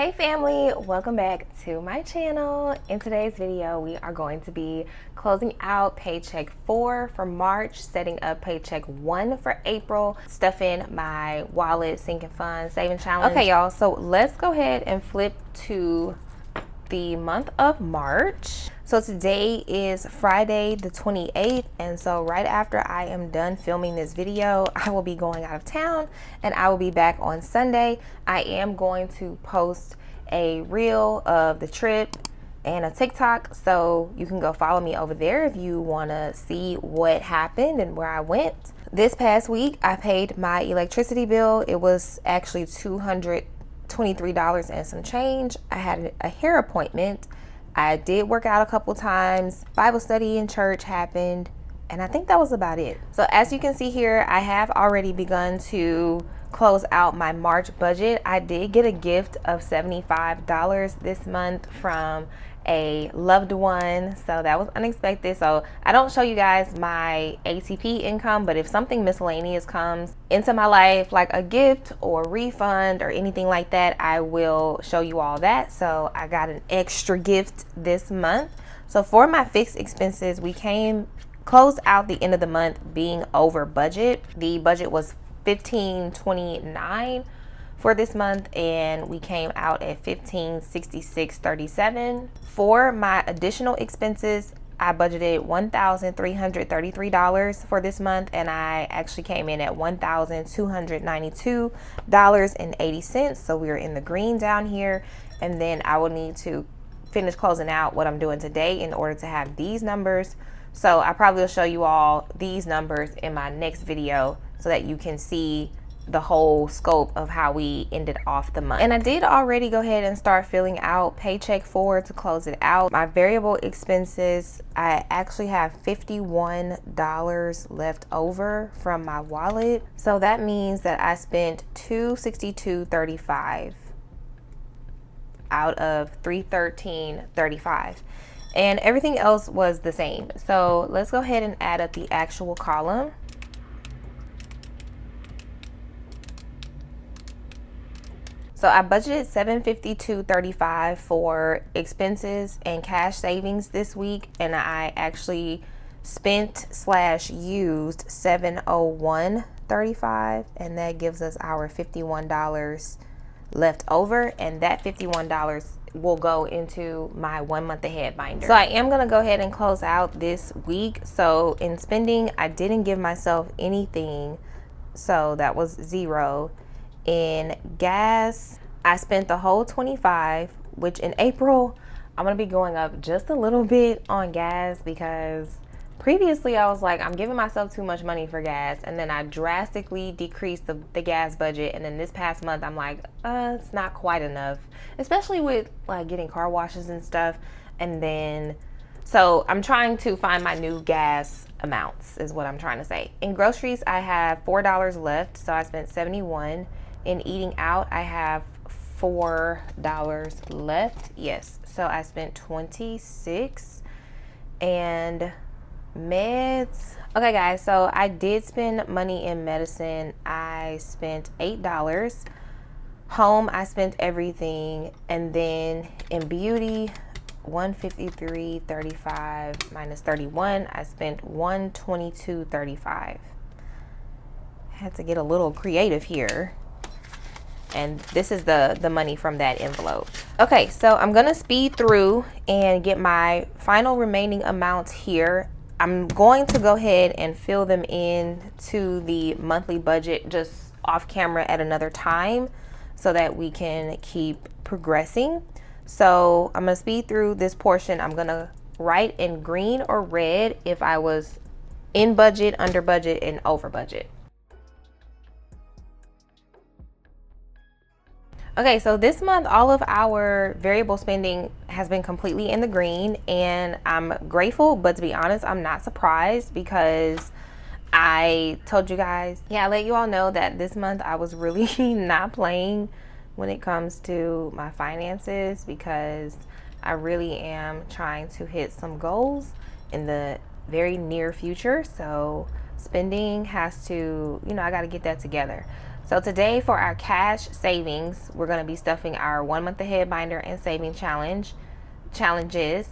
Hey family, welcome back to my channel. In today's video, we are going to be closing out paycheck 4 for March, setting up paycheck 1 for April, stuffing my wallet, sinking fund, saving challenge. Okay, y'all, so let's go ahead and flip to the month of March. So today is Friday the 28th, and so right after I am done filming this video, I will be going out of town and I will be back on Sunday. I am going to post a reel of the trip and a TikTok, so you can go follow me over there if you want to see what happened and where I went. This past week I paid my electricity bill. It was actually $223 and some change. I had a hair appointment. I did work out a couple times. Bible study in church happened, and I think that was about it. So as you can see here, I have already begun to close out my March budget. I did get a gift of $75 this month from a loved one, so that was unexpected. So I don't show you guys my ATP income, but if something miscellaneous comes into my life, like a gift or refund or anything like that, I will show you all that. So I got an extra gift this month. So for my fixed expenses, we closed out the end of the month being over budget. The budget was $1529 for this month, and we came out at $1566.37. For my additional expenses, I budgeted $1,333 for this month, and I actually came in at $1,292.80. So we are in the green down here, and then I will need to finish closing out what I'm doing today in order to have these numbers. So I probably will show you all these numbers in my next video so that you can see the whole scope of how we ended off the month. And I did already go ahead and start filling out paycheck 4 to close it out. My variable expenses, I actually have $51 left over from my wallet. So that means that I spent $262.35 out of $313.35. And everything else was the same. So let's go ahead and add up the actual column. So I budgeted $752.35 for expenses and cash savings this week, and I actually spent / used $701.35, and that gives us our $51 left over, and that $51 will go into my 1 month ahead binder. So I am gonna go ahead and close out this week. So in spending, I didn't give myself anything, so that was $0. In gas, I spent the whole $25, which in April, I'm gonna be going up just a little bit on gas because previously I was like, I'm giving myself too much money for gas, and then I drastically decreased the gas budget, and then this past month I'm like, it's not quite enough, especially with like getting car washes and stuff. And then so I'm trying to find my new gas amounts is what I'm trying to say. In groceries, I have $4 left, so I spent $71. In eating out, I have $4 left. Yes, so I spent $26. And meds, okay guys, so I did spend money in medicine. I spent $8. Home, I spent everything. And then in beauty, $153.35 minus 31, I spent $122.35. Had to get a little creative here, and this is the money from that envelope. Okay, so I'm gonna speed through and get my final remaining amounts here. I'm going to go ahead and fill them in to the monthly budget just off camera at another time so that we can keep progressing. So I'm gonna speed through this portion. I'm gonna write in green or red if I was in budget, under budget, and over budget. Okay, so this month, all of our variable spending has been completely in the green, and I'm grateful, but to be honest, I'm not surprised because I told you guys, I let you all know that this month I was really not playing when it comes to my finances because I really am trying to hit some goals in the very near future. So spending has to, I got to get that together. So today for our cash savings, we're going to be stuffing our 1 month ahead binder and saving challenges,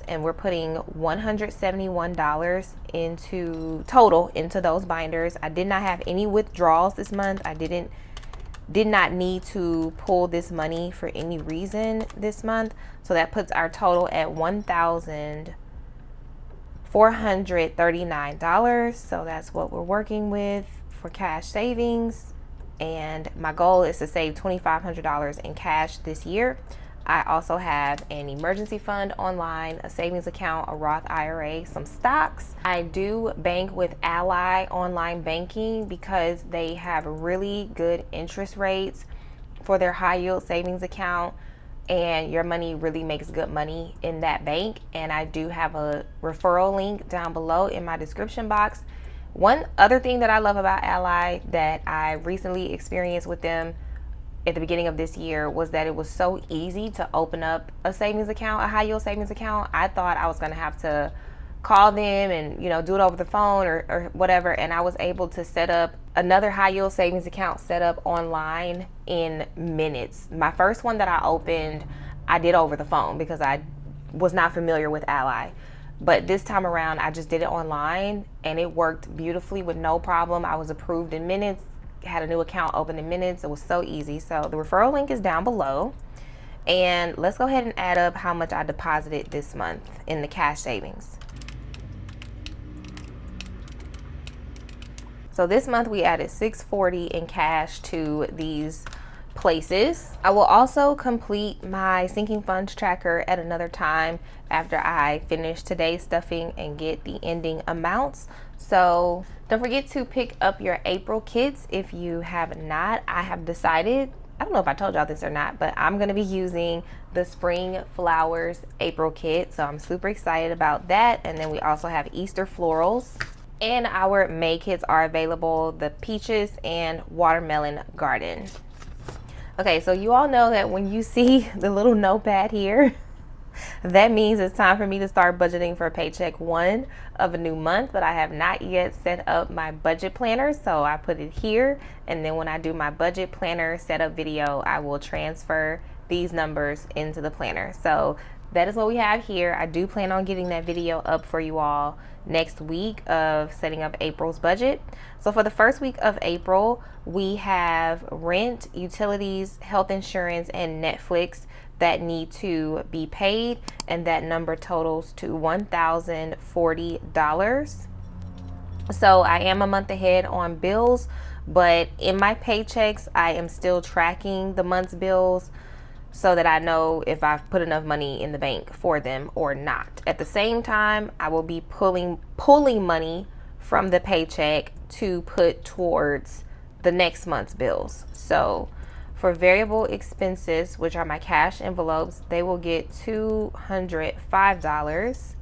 and we're putting $171 into total into those binders. I did not have any withdrawals this month. I did not need to pull this money for any reason this month. So that puts our total at $1,439. So that's what we're working with for cash savings. And my goal is to save $2,500 in cash this year. I also have an emergency fund online, a savings account, a Roth IRA, some stocks. I do bank with Ally Online Banking because they have really good interest rates for their high yield savings account, and your money really makes good money in that bank. And I do have a referral link down below in my description box. One other thing that I love about Ally that I recently experienced with them at the beginning of this year was that it was so easy to open up a savings account, a high yield savings account. I thought I was going to have to call them and, do it over the phone or whatever. And I was able to set up another high yield savings account set up online in minutes. My first one that I opened, I did over the phone because I was not familiar with Ally. But this time around, I just did it online and it worked beautifully with no problem. I was approved in minutes, had a new account open in minutes. It was so easy. So the referral link is down below. And let's go ahead and add up how much I deposited this month in the cash savings. So this month we added $640 in cash to these places. I will also complete my sinking funds tracker at another time after I finish today's stuffing and get the ending amounts. So don't forget to pick up your April kits if you have not. I have decided, I don't know if I told y'all this or not, but I'm going to be using the Spring Flowers April kit. So I'm super excited about that. And then we also have Easter florals. And our May kits are available, the Peaches and Watermelon Garden. Okay, so you all know that when you see the little notepad here, that means it's time for me to start budgeting for paycheck 1 of a new month, but I have not yet set up my budget planner, so I put it here. And then when I do my budget planner setup video, I will transfer these numbers into the planner. So that is what we have here. I do plan on getting that video up for you all next week of setting up April's budget. So for the first week of April, we have rent, utilities, health insurance, and Netflix that need to be paid, and that number totals to $1,040. So I am a month ahead on bills, but in my paychecks, I am still tracking the month's bills so that I know if I've put enough money in the bank for them or not. At the same time, I will be pulling money from the paycheck to put towards the next month's bills. So for variable expenses, which are my cash envelopes, they will get $205.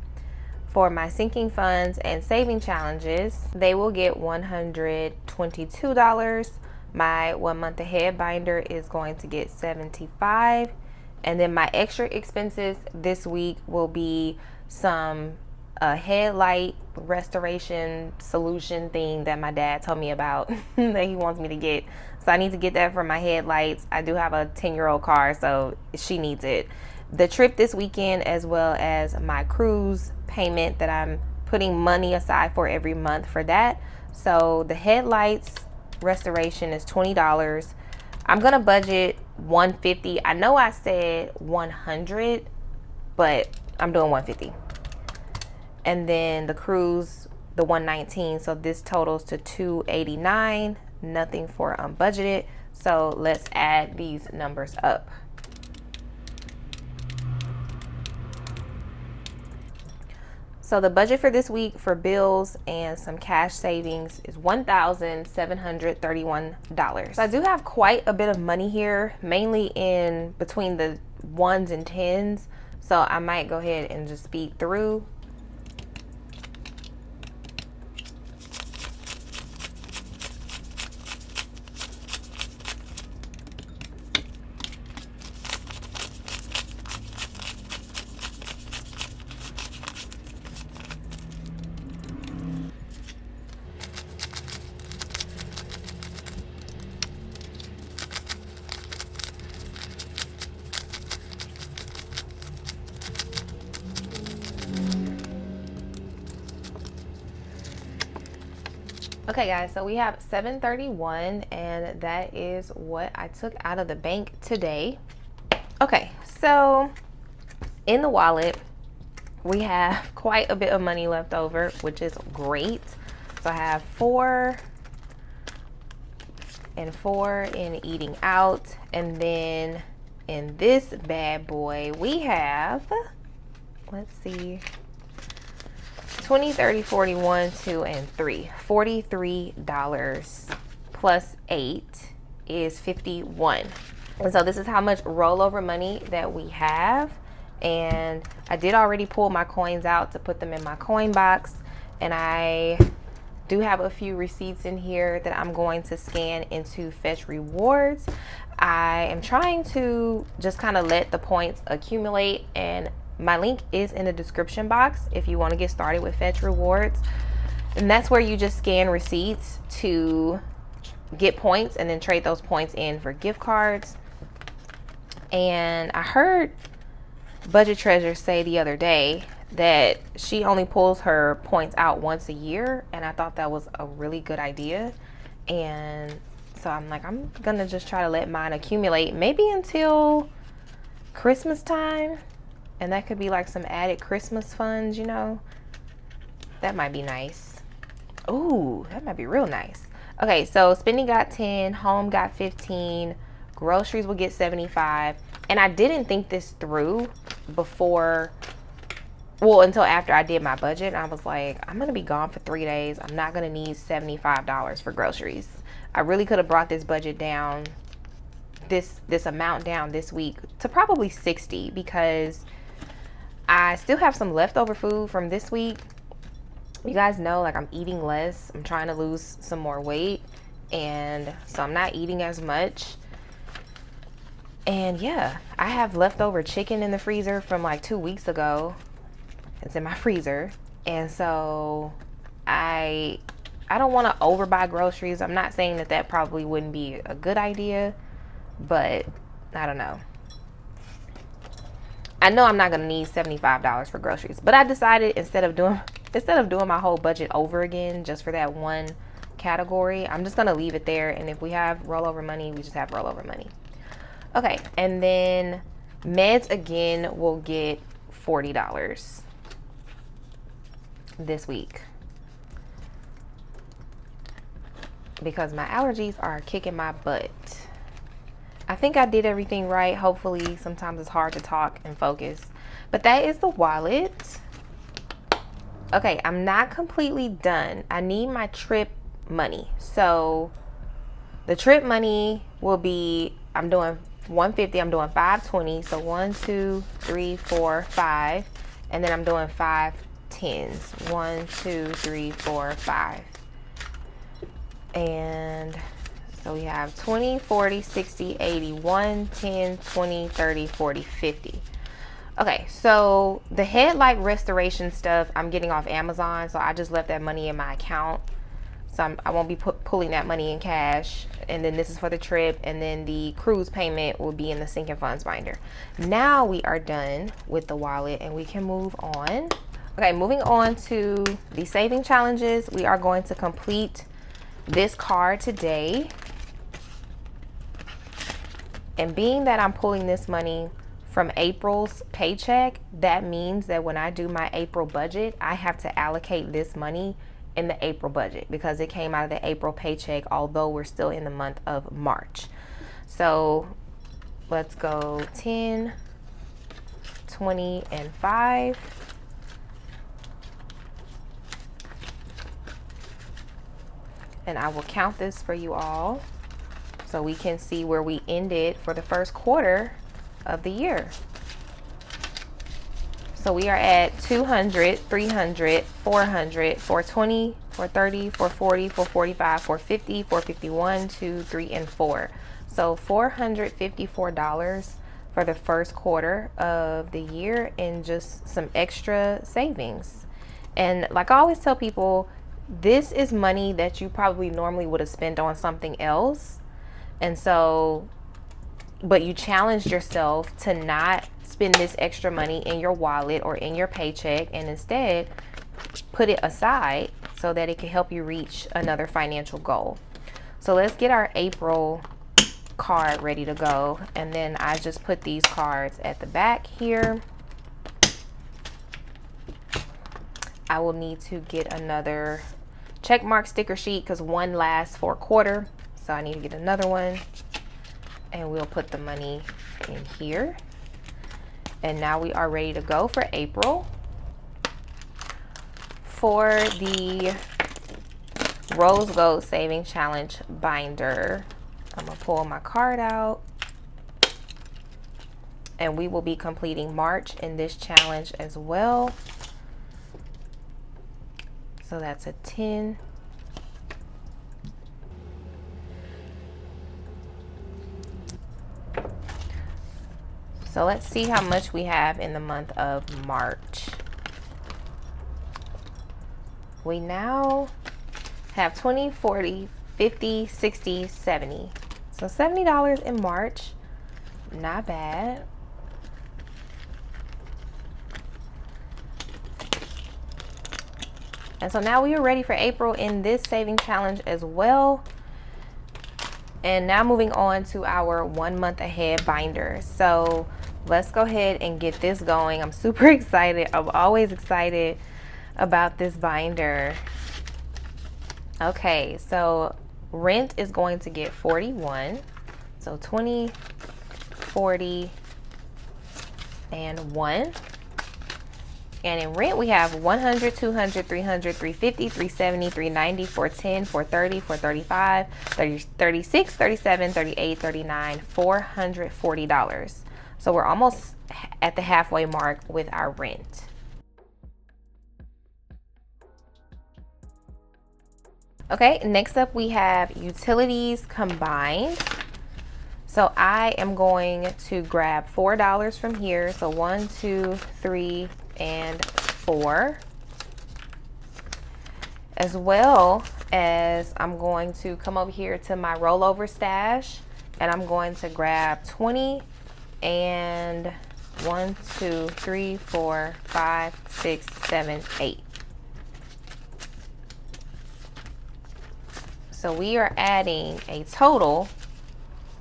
For my sinking funds and saving challenges, they will get $122. My 1 month ahead binder is going to get $75. And then my extra expenses this week will be some headlight restoration solution thing that my dad told me about that he wants me to get. So I need to get that for my headlights. I do have a 10-year-old car, so she needs it. The trip this weekend, as well as my cruise payment that I'm putting money aside for every month for that. So the headlights restoration is $20. I'm gonna budget $150. I know I said $100, but I'm doing $150. And then the cruise, the $119. So this totals to $289. Nothing for unbudgeted. So let's add these numbers up. So the budget for this week for bills and some cash savings is $1,731. So I do have quite a bit of money here, mainly in between the ones and tens. So I might go ahead and just speed through. Okay guys, so we have 7:31 and that is what I took out of the bank today. Okay, so in the wallet, we have quite a bit of money left over, which is great. So I have 4 and 4 in eating out. And then in this bad boy, we have, let's see, 20, 30, 41, 2, and 3. $43 plus 8 is 51. And so this is how much rollover money that we have. And I did already pull my coins out to put them in my coin box. And I do have a few receipts in here that I'm going to scan into Fetch Rewards. I am trying to just kind of let the points accumulate, and my link is in the description box if you want to get started with Fetch Rewards. And that's where you just scan receipts to get points and then trade those points in for gift cards. And I heard Budget Treasure say the other day that she only pulls her points out once a year, and I thought that was a really good idea. And so I'm like, I'm gonna just try to let mine accumulate maybe until Christmas time, and that could be like some added Christmas funds, you know. That might be nice. Ooh, that might be real nice. Okay, so spending got 10, home got 15, groceries will get 75. And I didn't think this through before, well, until after I did my budget. I was like, I'm gonna be gone for 3 days. I'm not gonna need $75 for groceries. I really could have brought this budget down, this amount down this week to probably 60, because I still have some leftover food from this week. You guys know, like, I'm eating less. I'm trying to lose some more weight, and so I'm not eating as much. And yeah, I have leftover chicken in the freezer from like 2 weeks ago. It's in my freezer. And so I don't want to overbuy groceries. I'm not saying that that probably wouldn't be a good idea, but I don't know. I know I'm not going to need $75 for groceries, but I decided instead of doing my whole budget over again just for that one category, I'm just going to leave it there. And if we have rollover money, we just have rollover money. Okay, and then meds again will get $40 this week because my allergies are kicking my butt. I think I did everything right. Hopefully, sometimes it's hard to talk and focus. But that is the wallet. Okay, I'm not completely done. I need my trip money. So the trip money will be, I'm doing 150, I'm doing 520, so 1, 2, 3, 4, 5, and then I'm doing 5 10s, 1, 2, 3, 4, 5, and so we have 20, 40, 60, 80, 1, 10, 20, 30, 40, 50. Okay, so the headlight restoration stuff I'm getting off Amazon, so I just left that money in my account. So I won't be pulling that money in cash. And then this is for the trip. And then the cruise payment will be in the sinking funds binder. Now we are done with the wallet and we can move on. Okay, moving on to the saving challenges. We are going to complete this card today. And being that I'm pulling this money from April's paycheck, that means that when I do my April budget, I have to allocate this money in the April budget because it came out of the April paycheck, although we're still in the month of March. So let's go 10, 20, and 5. And I will count this for you all so we can see where we ended for the first quarter of the year. So we are at 200, 300, 400, 420, 430, 440, 445, 450, 451, 2, 3, and 4. So $454 for the first quarter of the year and just some extra savings. And like I always tell people, this is money that you probably normally would have spent on something else. And so, but you challenged yourself to not spend this extra money in your wallet or in your paycheck and instead put it aside so that it can help you reach another financial goal. So let's get our April card ready to go. And then I just put these cards at the back here. I will need to get another check mark sticker sheet because one lasts for a quarter. So I need to get another one. And we'll put the money in here. And now we are ready to go for April. For the Rose Gold Saving Challenge binder, I'm gonna pull my card out, and we will be completing March in this challenge as well. So that's a 10. So let's see how much we have in the month of March. We now have 20, 40, 50, 60, 70. So $70 in March, not bad. And so now we are ready for April in this saving challenge as well. And now moving on to our 1 month ahead binder. So let's go ahead and get this going. I'm super excited. I'm always excited about this binder. Okay, so rent is going to get 41. So 20, 40, and 1. And in rent we have 100, 200, 300, 350, 370, 390, 410, 430, 435, 36, 37, 38, 39, $440. So we're almost at the halfway mark with our rent. Okay, next up we have utilities combined. So I am going to grab $4 from here. So 1, 2, 3, and 4. As well as I'm going to come over here to my rollover stash, and I'm going to grab 20 and 1, 2, 3, 4, 5, 6, 7, 8. So we are adding a total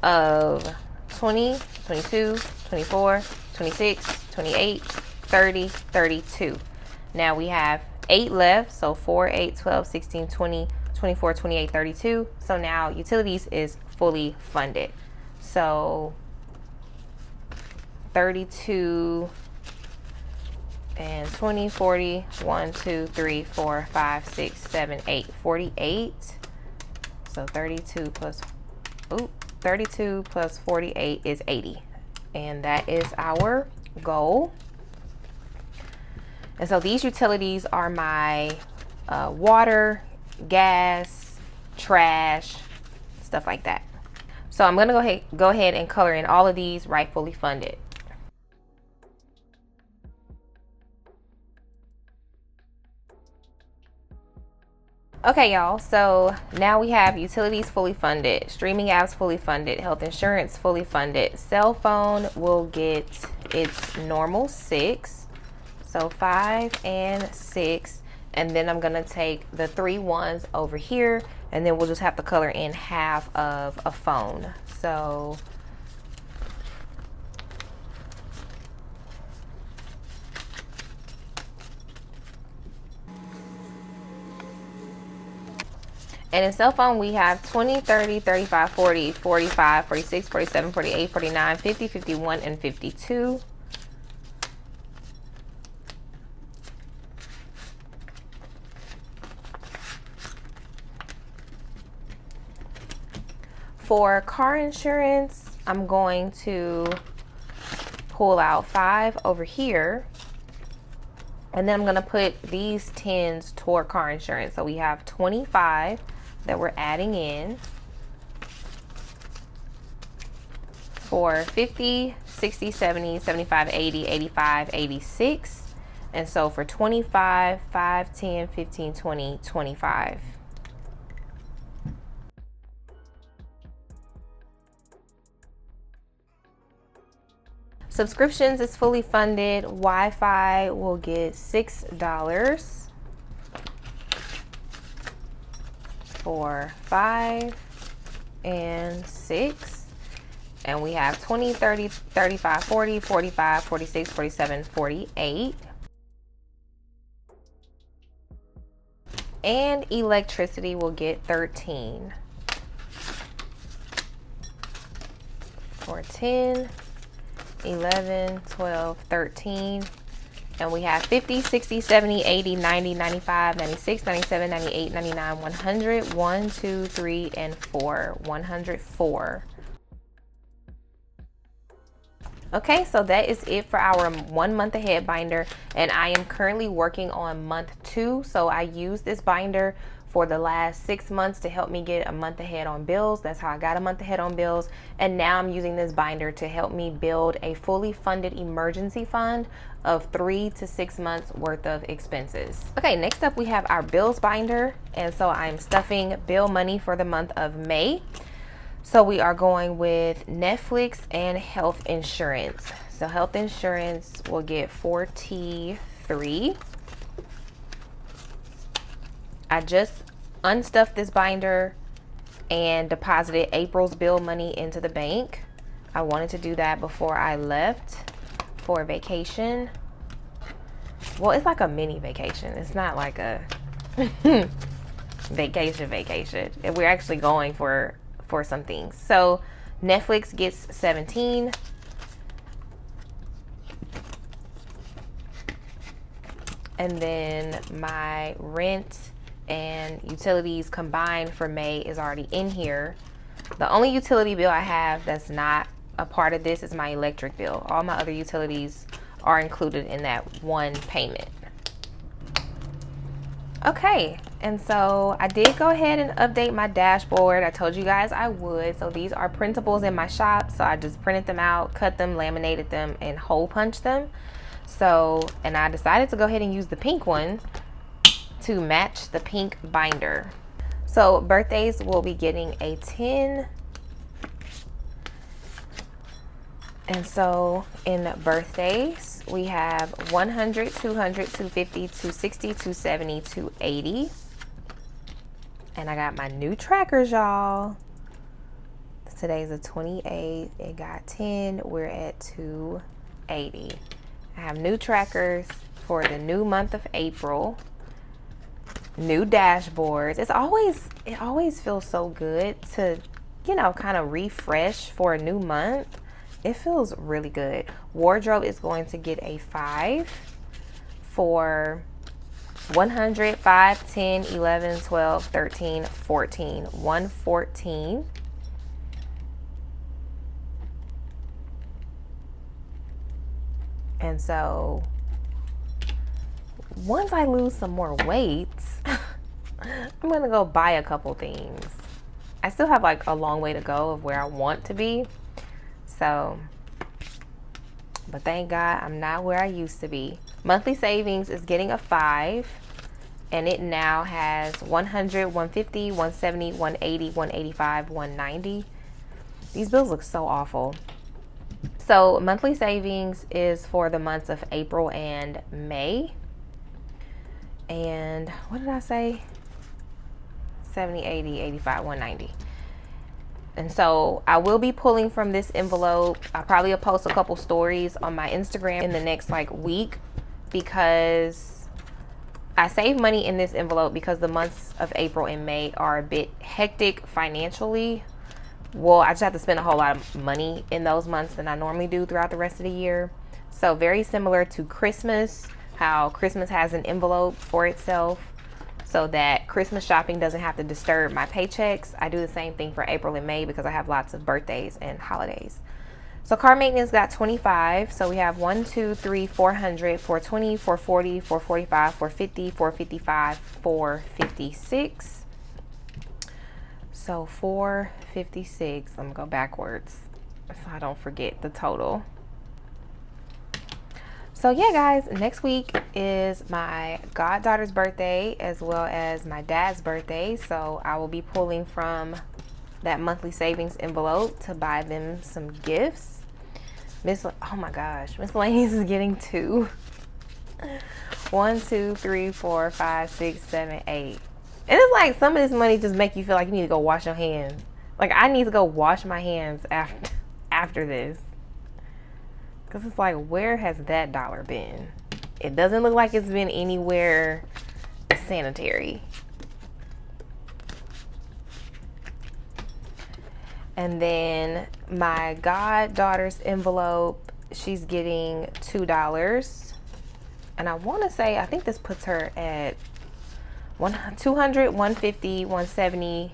of 20, 22, 24, 26, 28, 30, 32. Now we have 8 left, so 4, 8, 12, 16, 20, 24, 28, 32. So now utilities is fully funded. So 32 and 20, 40, 1, 2, 3, 4, 5, 6, 7, 8, 48. So 32 plus 48 is 80. And that is our goal. And so these utilities are my water, gas, trash, stuff like that. So I'm gonna go ahead and color in all of these rightfully funded. Okay, y'all, so now we have utilities fully funded, streaming apps fully funded, health insurance fully funded. Cell phone will get its normal 6, so 5 and 6, and then I'm gonna take the 3 ones over here, and then we'll just have to color in half of a phone. So and in cell phone, we have 20, 30, 35, 40, 45, 46, 47, 48, 49, 50, 51, and 52. For car insurance, I'm going to pull out 5 over here. And then I'm going to put these 10s toward car insurance. So we have 25 that we're adding in for 50, 60, 70, 75, 80, 85, 86. And so for 25, 5, 10, 15, 20, 25. Subscriptions is fully funded. Wi-Fi will get $6. 4, 5, and 6. And we have 20, 30, 35, 40, 45, 46, 47, 48. And electricity will get 13. For 10, 11, 12, 13. And we have 50, 60, 70, 80, 90, 95, 96, 97, 98, 99, 100, 1, 2, 3, and 4. 104. Okay, so that is it for our 1 month ahead binder, and I am currently working on month 2. So I used this binder for the last 6 months to help me get a month ahead on bills. That's how I got a month ahead on bills. And now I'm using this binder to help me build a fully funded emergency fund of 3 to 6 months worth of expenses. Okay, next up we have our bills binder, and so I'm stuffing bill money for the month of May. So we are going with Netflix and health insurance. So health insurance will get 43. I just unstuffed this binder and deposited April's bill money into the bank. I wanted to do that before I left for vacation. Well, it's like a mini vacation. It's not like a vacation. We're actually going for some things. So Netflix gets 17. And then my rent and utilities combined for May is already in here. The only utility bill I have that's not a part of this is my electric bill. All my other utilities are included in that one payment. Okay, and so I did go ahead and update my dashboard. I told you guys I would. So these are printables in my shop. So I just printed them out, cut them, laminated them, and hole punched them. So, and I decided to go ahead and use the pink one to match the pink binder. So birthdays will be getting a 10. And so in birthdays, we have 100, 200, 250, 260, 270, 280. And I got my new trackers, y'all. Today's the 28th. It got 10. We're at 280. I have new trackers for the new month of April. New dashboards. It always feels so good to, kind of refresh for a new month. It feels really good. Wardrobe is going to get a 5 for 100, 5, 10, 11, 12, 13, 14. 114. And so once I lose some more weight, I'm gonna go buy a couple things. I still have like a long way to go of where I want to be. So, but thank God I'm not where I used to be. Monthly savings is getting a 5, and it now has 100, 150, 170, 180, 185, 190. These bills look so awful. So monthly savings is for the months of April and May. And what did I say? 70, 80, 85, 190. And so I will be pulling from this envelope. I probably will post a couple stories on my Instagram in the next week, because I save money in this envelope because the months of April and May are a bit hectic financially. Well, I just have to spend a whole lot of money in those months than I normally do throughout the rest of the year. So very similar to Christmas, how Christmas has an envelope for itself so that Christmas shopping doesn't have to disturb my paychecks. I do the same thing for April and May because I have lots of birthdays and holidays. So car maintenance got 25. So we have 1, 2, 3, 400, 420, 440, 445, 450, 455, 456. So 456. I'm gonna go backwards so I don't forget the total. So yeah, guys, next week is my goddaughter's birthday as well as my dad's birthday. So I will be pulling from that monthly savings envelope to buy them some gifts. Oh my gosh, miscellaneous is getting 2. 1, 2, 3, 4, 5, 6, 7, 8. And it's like some of this money just make you feel like you need to go wash your hands. Like I need to go wash my hands after this. Because it's like, where has that dollar been? It doesn't look like it's been anywhere sanitary. And then my goddaughter's envelope, she's getting $2. And I want to say, I think this puts her at 200, 150, 170,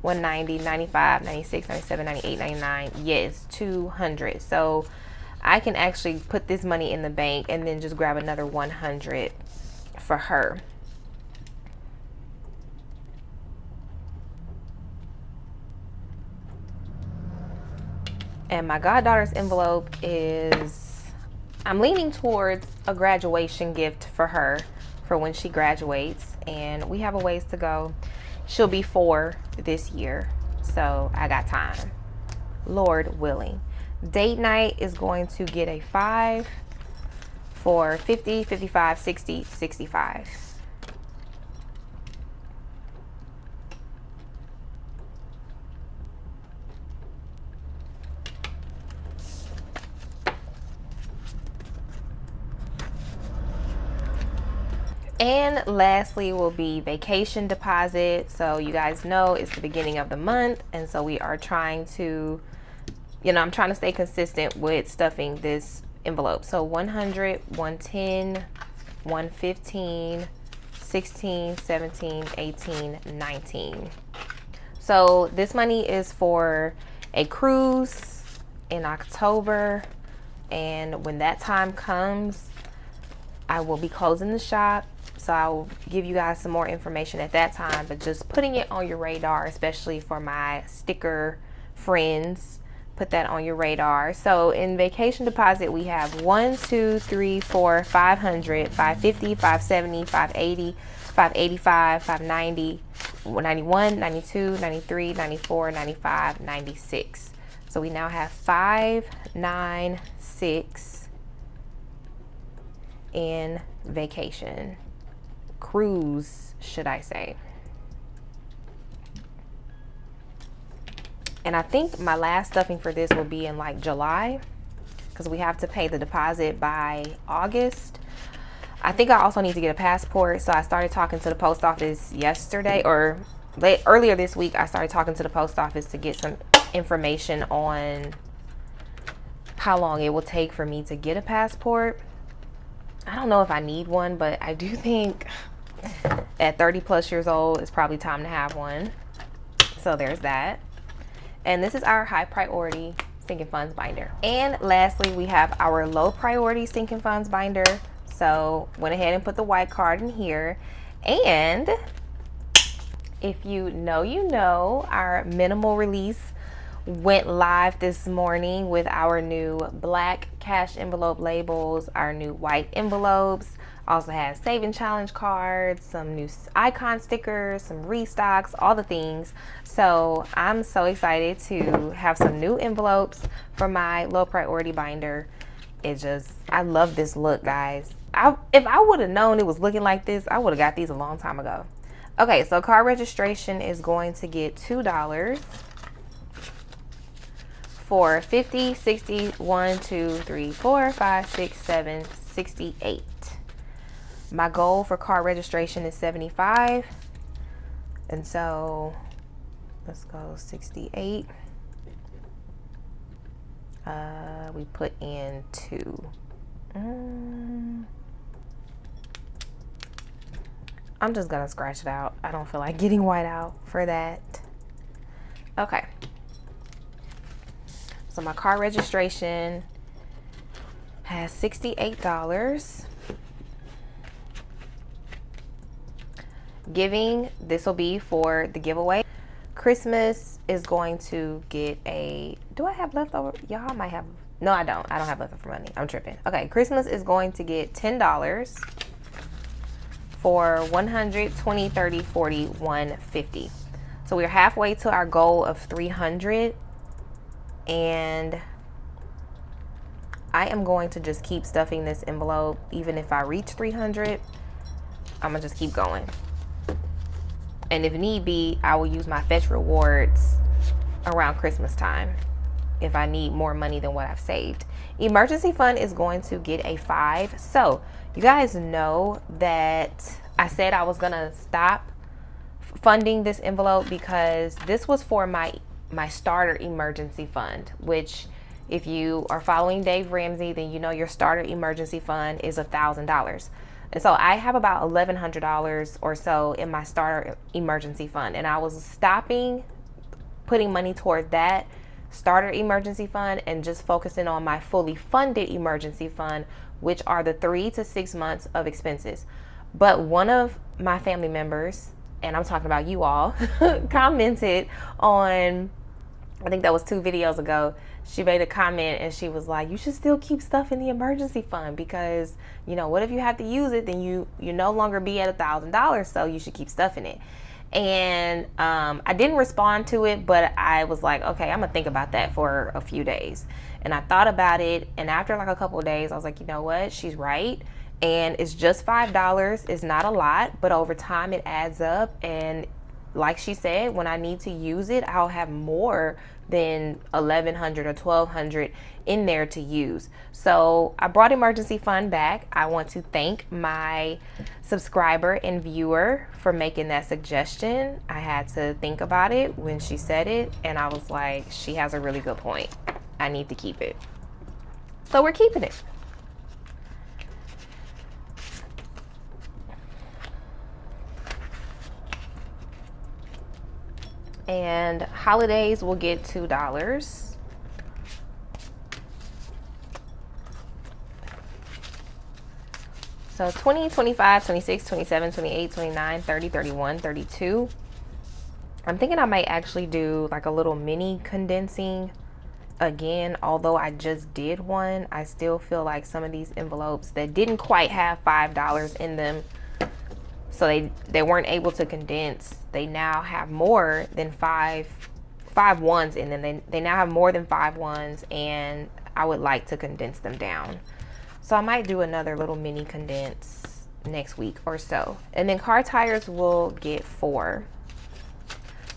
190, 95, 96, 97, 98, 99. Yes, 200. So I can actually put this money in the bank and then just grab another 100 for her. And my goddaughter's envelope is, I'm leaning towards a graduation gift for her for when she graduates. And we have a ways to go. She'll be 4 this year. So I got time, Lord willing. Date night is going to get a 5 for 50, 55, 60, 65. And lastly will be vacation deposit. So you guys know it's the beginning of the month, and so we are trying to, I'm trying to stay consistent with stuffing this envelope. So 100, 110, 115, 16, 17, 18, 19. So this money is for a cruise in October, and when that time comes, I will be closing the shop. So I will give you guys some more information at that time, but just putting it on your radar, especially for my sticker friends, put that on your radar. So in vacation deposit, we have 1, 2, 3, 4, 500, 550, 570, 580, 585, 590, 91, 92, 93, 94, 95, 96. So we now have 596 in vacation. Cruise, should I say. And I think my last stuffing for this will be in like July, because we have to pay the deposit by August. I think I also need to get a passport, so I started talking to the post office yesterday, or earlier this week. I started talking to the post office to get some information on how long it will take for me to get a passport. I don't know if I need one, but I do think at 30 plus years old, it's probably time to have one. So there's that. And this is our high priority sinking funds binder. And lastly, we have our low priority sinking funds binder. So went ahead and put the white card in here. And if you know, our minimal release went live this morning with our new black cash envelope labels, our new white envelopes. Also has saving challenge cards, some new icon stickers, some restocks, all the things. So I'm so excited to have some new envelopes for my low priority binder. I love this look, guys. If I would have known it was looking like this, I would have got these a long time ago. Okay, so card registration is going to get $2 for 50, 60, 1, 2, 3, 4, 5, 6, 7, 68. My goal for card registration is 75. And so let's go 68. We put in 2. I'm just gonna scratch it out. I don't feel like getting white out for that. Okay. So my card registration has $68. Giving, this will be for the giveaway. Christmas is going to get a, do I have leftover? Y'all might have, no I don't have leftover money. I'm tripping. Okay, Christmas is going to get $10 for 100, 20, 30, 40, 150. So we're halfway to our goal of 300, and I am going to just keep stuffing this envelope. Even if I reach 300, I'm gonna just keep going. And if need be, I will use my Fetch rewards around Christmas time if I need more money than what I've saved. Emergency fund is going to get a 5. So you guys know that I said I was gonna stop funding this envelope because this was for my starter emergency fund, which if you are following Dave Ramsey, then you know your starter emergency fund is $1,000. And so I have about $1,100 or so in my starter emergency fund, and I was stopping putting money toward that starter emergency fund and just focusing on my fully funded emergency fund, which are the 3 to 6 months of expenses. But one of my family members, and I'm talking about you all, commented on, I think that was 2 videos ago. She made a comment and she was like, you should still keep stuff in the emergency fund because, you know, what if you have to use it, then you no longer be at $1,000, so you should keep stuff in it. And I didn't respond to it, but I was like, okay, I'm gonna think about that for a few days. And I thought about it, and after like a couple of days, I was like, you know what, she's right. And it's just $5. It's not a lot, but over time it adds up. And like she said, when I need to use it, I'll have more than $1,100 or $1,200 in there to use. So I brought emergency fund back. I want to thank my subscriber and viewer for making that suggestion. I had to think about it when she said it, and I was like, she has a really good point. I need to keep it. So we're keeping it. And holidays will get $2. So 20, 25, 26, 27, 28, 29, 30, 31, 32. I'm thinking I might actually do like a little mini condensing again. Although I just did one, I still feel like some of these envelopes that didn't quite have $5 in them, so they weren't able to condense. They now have more than five ones in them. They now have more than 5 ones, and I would like to condense them down. So I might do another little mini condense next week or so. And then car tires will get 4.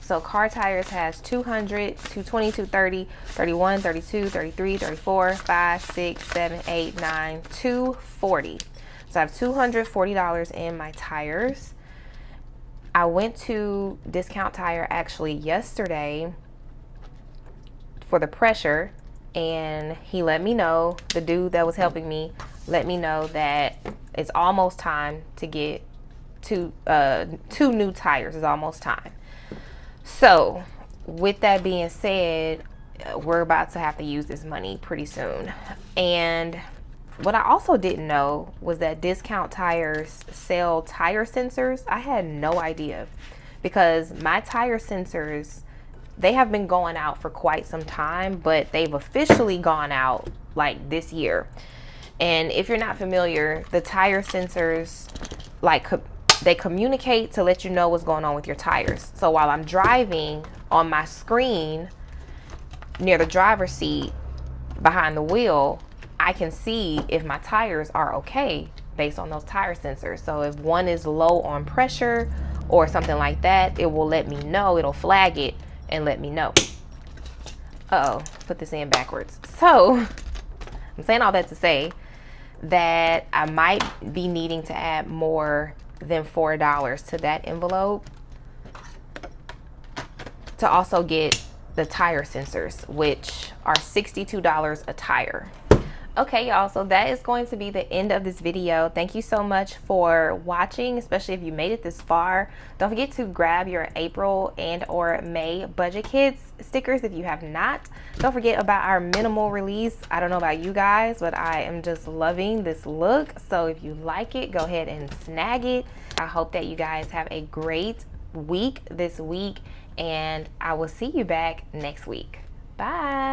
So car tires has 200, 220, 230, 31, 32, 33, 34, 5, 6, 7, 8, 9, 240. So I have $240 in my tires. I went to Discount Tire actually yesterday for the pressure, and he let me know, the dude that was helping me let me know that it's almost time to get two new tires. It's almost time. So with that being said, we're about to have to use this money pretty soon. And what I also didn't know was that Discount Tires sell tire sensors. I had no idea, because my tire sensors, they have been going out for quite some time, but they've officially gone out like this year. And if you're not familiar, the tire sensors, like, they communicate to let you know what's going on with your tires. So while I'm driving, on my screen near the driver's seat behind the wheel, I can see if my tires are okay based on those tire sensors. So if one is low on pressure or something like that, it will let me know. It'll flag it and let me know. Uh-oh, put this in backwards. So I'm saying all that to say that I might be needing to add more than $4 to that envelope to also get the tire sensors, which are $62 a tire. Okay, y'all, so that is going to be the end of this video. Thank you so much for watching, especially if you made it this far. Don't forget to grab your April and or May Budget Kids stickers if you have not. Don't forget about our minimal release. I don't know about you guys, but I am just loving this look. So if you like it, go ahead and snag it. I hope that you guys have a great week this week, and I will see you back next week. Bye.